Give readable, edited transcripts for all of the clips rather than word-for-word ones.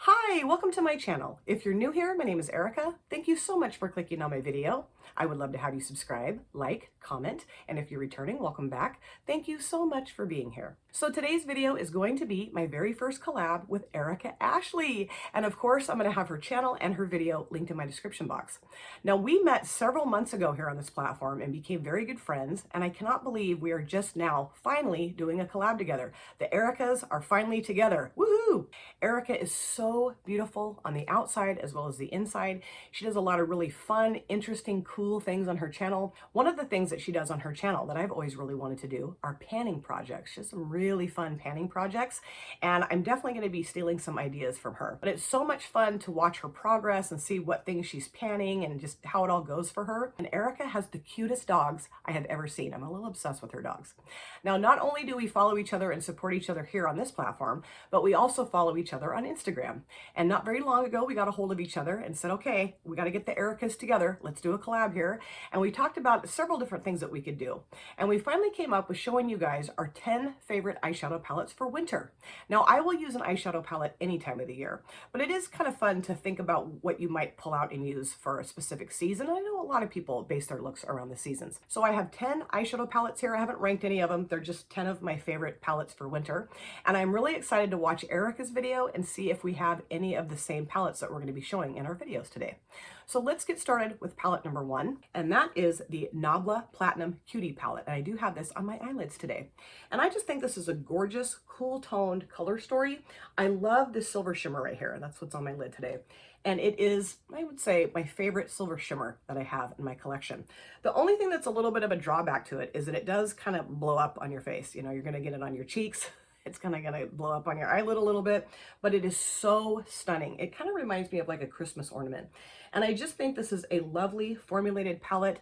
Hi, welcome to my channel. If you're new here, my name is Erica. Thank you so much for clicking on my video. I would love to have you subscribe, like, comment, and if you're returning, welcome back. Thank you so much for being here. So today's video is going to be my very first collab with Erica Ashley. And of course, I'm going to have her channel and her video linked in my description box. Now, we met several months ago here on this platform and became very good friends. And I cannot believe we are just now finally doing a collab together. The Ericas are finally together. Woohoo! Erica is so beautiful on the outside as well as the inside. She does a lot of really fun, interesting, cool things on her channel. One of the things that she does on her channel that I've always really wanted to do are panning projects. She has some really fun panning projects, and I'm definitely going to be stealing some ideas from her. But it's so much fun to watch her progress and see what things she's panning and just how it all goes for her. And Erica has the cutest dogs I have ever seen. I'm a little obsessed with her dogs. Now, not only do we follow each other and support each other here on this platform, but we also follow each other on Instagram. And not very long ago, we got a hold of each other and said, okay, we got to get the Ericas together. Let's do a collab here. And we talked about several different things that we could do. And we finally came up with showing you guys our 10 favorite eyeshadow palettes for winter. Now, I will use an eyeshadow palette any time of the year, but it is kind of fun to think about what you might pull out and use for a specific season. I know a lot of people base their looks around the seasons. So I have 10 eyeshadow palettes here. I haven't ranked any of them. They're just 10 of my favorite palettes for winter. And I'm really excited to watch Erica's video and see if we have any of the same palettes that we're going to be showing in our videos today. So let's get started with palette number 1, and that is the Nabla Platinum Cutie palette. And I do have this on my eyelids today. And I just think this is a gorgeous, cool toned color story. I love this silver shimmer right here, and that's what's on my lid today. And it is, I would say, my favorite silver shimmer that I have in my collection. The only thing that's a little bit of a drawback to it is that it does kind of blow up on your face. You know, you're going to get it on your cheeks. It's kind of going to blow up on your eyelid a little bit, but it is so stunning. It kind of reminds me of like a Christmas ornament. And I just think this is a lovely formulated palette,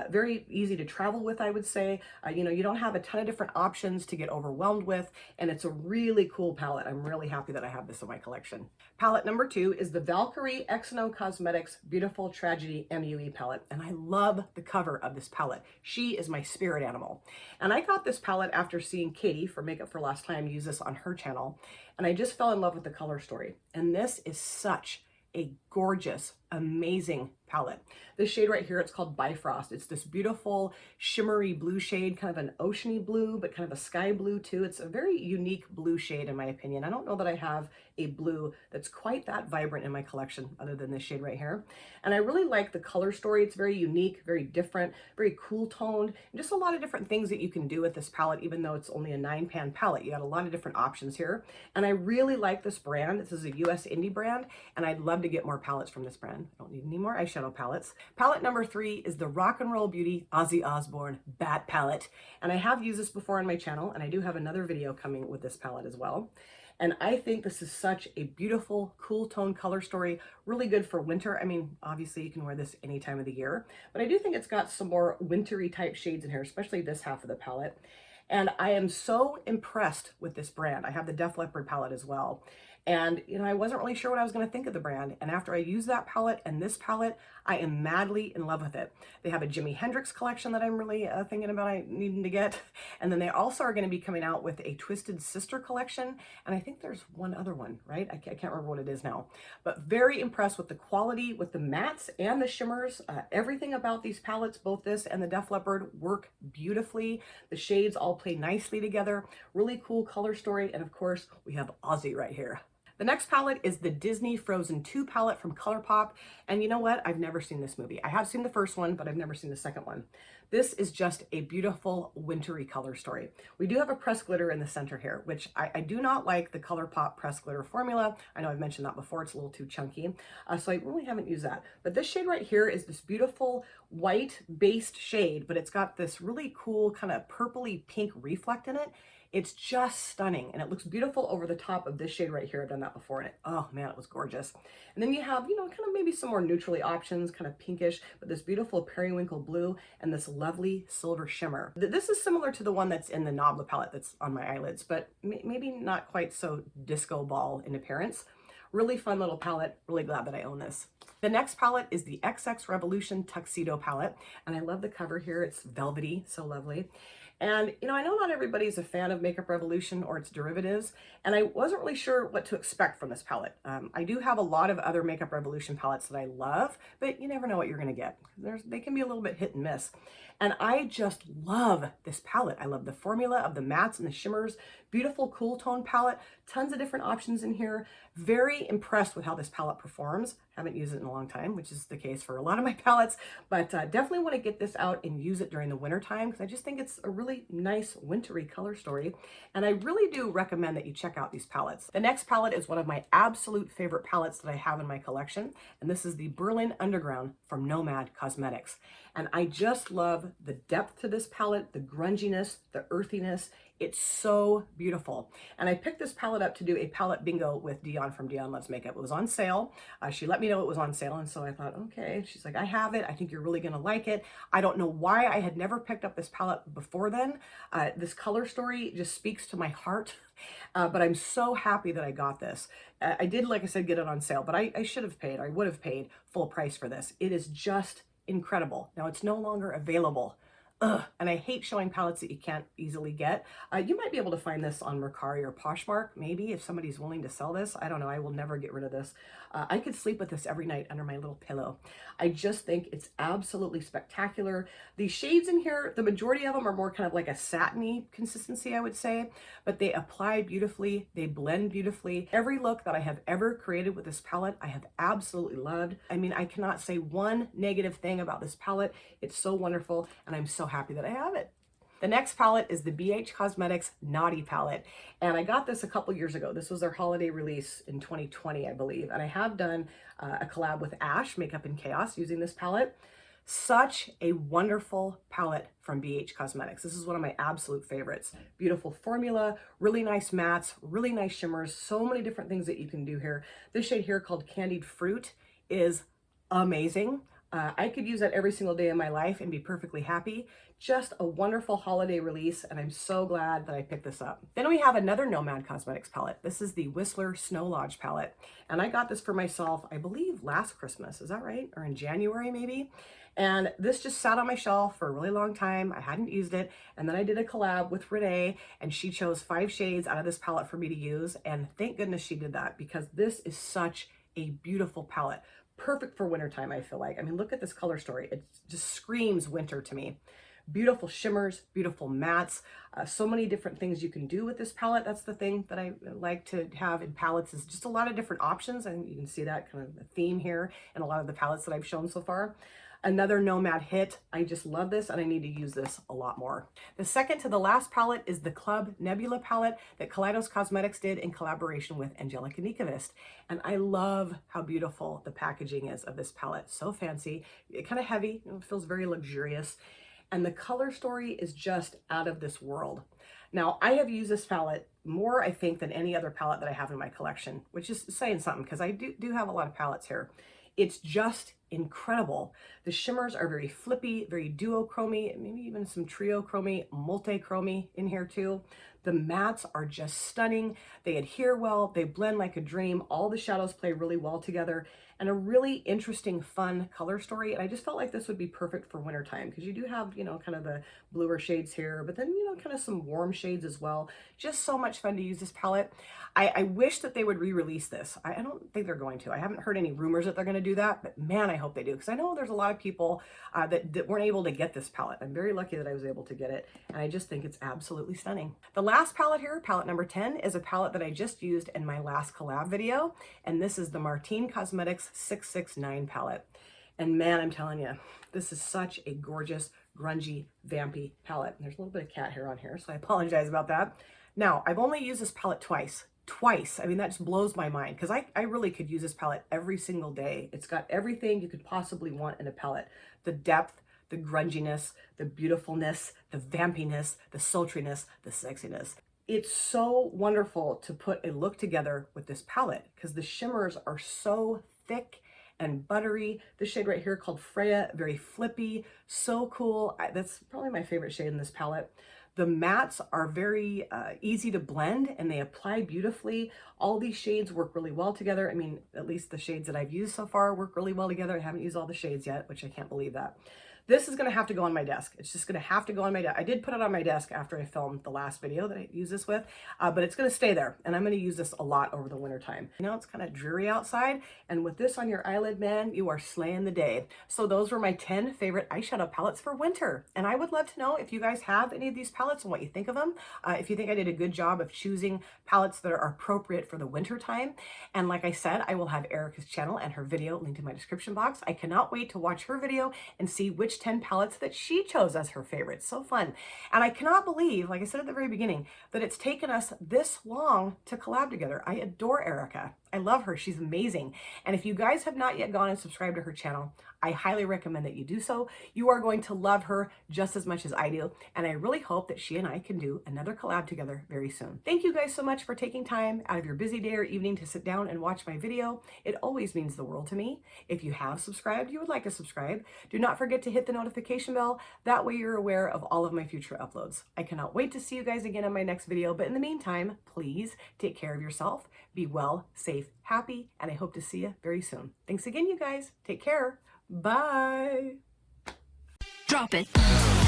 very easy to travel with, I would say. You know, you don't have a ton of different options to get overwhelmed with, and it's a really cool palette. I'm really happy that I have this in my collection. Palette number 2 is the Valkyrie Cosmetics Beautiful Tragedy MUE palette, and I love the cover of this palette. She is my spirit animal. And I got this palette after seeing Katie for Makeup for Last Time use this on her channel, and I just fell in love with the color story. And this is such a gorgeous, amazing palette. This shade right here, it's called Bifrost. It's this beautiful shimmery blue shade, kind of an oceany blue, but kind of a sky blue too. It's a very unique blue shade in my opinion. I don't know that I have a blue that's quite that vibrant in my collection other than this shade right here. And I really like the color story. It's very unique, very different, very cool toned, and just a lot of different things that you can do with this palette, even though it's only a 9-pan palette. You got a lot of different options here. And I really like this brand. This is a US indie brand, and I'd love to get more palettes from this brand. I don't need any more eyeshadow palettes. Palette number 3 is the Rock and Roll Beauty Ozzy Osbourne Bat Palette. And I have used this before on my channel, and I do have another video coming with this palette as well. And I think this is such a beautiful, cool tone color story, really good for winter. I mean, obviously you can wear this any time of the year, but I do think it's got some more wintry type shades in here, especially this half of the palette. And I am so impressed with this brand. I have the Def Leppard palette as well. And, you know, I wasn't really sure what I was going to think of the brand. And after I used that palette and this palette, I am madly in love with it. They have a Jimi Hendrix collection that I'm really thinking about needing to get. And then they also are going to be coming out with a Twisted Sister collection. And I think there's one other one, right? I can't remember what it is now. But very impressed with the quality, with the mattes and the shimmers. Everything about these palettes, both this and the Def Leppard, work beautifully. The shades all play nicely together. Really cool color story. And of course, we have Ozzy right here. The next palette is the Disney Frozen 2 palette from Colourpop. And you know what? I've never seen this movie. I have seen the first one, but I've never seen the second one. This is just a beautiful wintry color story. We do have a pressed glitter in the center here, which I do not like the Colourpop pressed glitter formula. I know I've mentioned that before. It's a little too chunky. So I really haven't used that. But this shade right here is this beautiful white based shade, but it's got this really cool kind of purpley pink reflect in it. It's just stunning, and it looks beautiful over the top of this shade right here. I've done that before, and oh man, it was gorgeous. And then you have, you know, kind of maybe some more neutrally options, kind of pinkish, but this beautiful periwinkle blue and this lovely silver shimmer. This is similar to the one that's in the Nabla palette that's on my eyelids, but maybe not quite so disco ball in appearance. Really fun little palette. Really glad that I own this. The next palette is the XX Revolution Tuxedo palette, and I love the cover here. It's velvety, so lovely. And, you know, I know not everybody's a fan of Makeup Revolution or its derivatives, and I wasn't really sure what to expect from this palette. I do have a lot of other Makeup Revolution palettes that I love, but you never know what you're going to get. They can be a little bit hit and miss. And I just love this palette. I love the formula of the mattes and the shimmers. Beautiful cool tone palette. Tons of different options in here. Very impressed with how this palette performs. Haven't used it in a long time, which is the case for a lot of my palettes, but definitely want to get this out and use it during the winter time because I just think it's a really nice wintry color story. And I really do recommend that you check out these palettes. The next palette is one of my absolute favorite palettes that I have in my collection, and this is the Berlin Underground from Nomad Cosmetics. And I just love the depth to this palette, the grunginess, the earthiness. It's so beautiful. And I picked this palette up to do a palette bingo with Dion from Dion Loves Makeup. It was on sale. She let me know it was on sale, and so I thought, okay. She's like, I have it. I think you're really gonna like it. I don't know why I had never picked up this palette before then. This color story just speaks to my heart. But I'm so happy that I got this. I did, like I said, get it on sale, but I should have paid, I would have paid full price for this. It is just incredible. Now it's no longer available. And I hate showing palettes that you can't easily get. You might be able to find this on Mercari or Poshmark, maybe, if somebody's willing to sell this. I don't know. I will never get rid of this. I could sleep with this every night under my little pillow. I just think it's absolutely spectacular. The shades in here, the majority of them are more kind of like a satiny consistency, I would say, but they apply beautifully. They blend beautifully. Every look that I have ever created with this palette, I have absolutely loved. I mean, I cannot say one negative thing about this palette. It's so wonderful, and I'm so happy that I have it. The next palette is the BH Cosmetics Naughty palette, and I got this a couple years ago. This was their holiday release in 2020, I believe, and I have done a collab with Ash, Makeup and Chaos, using this palette. Such a wonderful palette from BH Cosmetics. This is one of my absolute favorites. Beautiful formula, really nice mattes, really nice shimmers, so many different things that you can do here. This shade here called Candied Fruit is amazing. I could use that every single day of my life and be perfectly happy. Just a wonderful holiday release, and I'm so glad that I picked this up. Then we have another Nomad Cosmetics palette. This is the Whistler Snow Lodge palette, and I got this for myself, I believe, last Christmas. Is that right? Or in January, maybe? And this just sat on my shelf for a really long time. I hadn't used it, and then I did a collab with Renee, and she chose 5 shades out of this palette for me to use, and thank goodness she did that, because this is such a beautiful palette. Perfect for wintertime, I feel like. I mean, look at this color story. It just screams winter to me. Beautiful shimmers, beautiful mattes, so many different things you can do with this palette. That's the thing that I like to have in palettes, is just a lot of different options, and you can see that kind of the theme here in a lot of the palettes that I've shown so far. Another Nomad hit. I just love this, and I need to use this a lot more. The second to the last palette is the Club Nebula palette that Kaleidos Cosmetics did in collaboration with Angelica Nyqvist. And I love how beautiful the packaging is of this palette. So fancy, kind of heavy, it feels very luxurious. And the color story is just out of this world. Now, I have used this palette more, I think, than any other palette that I have in my collection, which is saying something, because I do have a lot of palettes here. It's just incredible. The shimmers are very flippy, very duochromy, maybe even some triochromy, multichromy in here too. The mattes are just stunning. They adhere well, they blend like a dream. All the shadows play really well together, and a really interesting, fun color story. And I just felt like this would be perfect for wintertime, because you do have, you know, kind of the bluer shades here, but then, you know, kind of some warm shades as well. Just so much fun to use this palette. I wish that they would re-release this. I don't think they're going to. I haven't heard any rumors that they're going to do that, but man, I hope they do, because I know there's a lot of people that weren't able to get this palette. I'm very lucky that I was able to get it, and I just think it's absolutely stunning. The last palette here, palette number 10, is a palette that I just used in my last collab video, and this is the Martine Cosmetics 669 palette. And man, I'm telling you, this is such a gorgeous, grungy, vampy palette. There's a little bit of cat hair on here, so I apologize about that. Now, I've only used this palette twice. I mean, that just blows my mind, because I really could use this palette every single day. It's got everything you could possibly want in a palette. The depth, the grunginess, the beautifulness, the vampiness, the sultriness, the sexiness. It's so wonderful to put a look together with this palette, because the shimmers are so thick and buttery. This shade right here called Freya, very flippy, so cool. That's probably my favorite shade in this palette. The mattes are very easy to blend and they apply beautifully. All these shades work really well together. I mean, at least the shades that I've used so far work really well together. I haven't used all the shades yet, which I can't believe that. This is going to have to go on my desk. It's just going to have to go on my desk. I did put it on my desk after I filmed the last video that I used this with, but it's going to stay there. And I'm going to use this a lot over the winter time. You know, it's kind of dreary outside. And with this on your eyelid, man, you are slaying the day. So those were my 10 favorite eyeshadow palettes for winter. And I would love to know if you guys have any of these palettes and what you think of them. If you think I did a good job of choosing palettes that are appropriate for the winter time. And like I said, I will have Erica's channel and her video linked in my description box. I cannot wait to watch her video and see which 10 palettes that she chose as her favorites. So fun. And I cannot believe, like I said at the very beginning, that it's taken us this long to collab together. I adore Erica. I love her. She's amazing. And if you guys have not yet gone and subscribed to her channel, I highly recommend that you do so. You are going to love her just as much as I do. And I really hope that she and I can do another collab together very soon. Thank you guys so much for taking time out of your busy day or evening to sit down and watch my video. It always means the world to me. If you have subscribed, you would like to subscribe, do not forget to hit the notification bell. That way you're aware of all of my future uploads. I cannot wait to see you guys again in my next video. But in the meantime, please take care of yourself. Be well, safe, happy, and I hope to see you very soon. Thanks again, you guys. Take care. Bye. Drop it.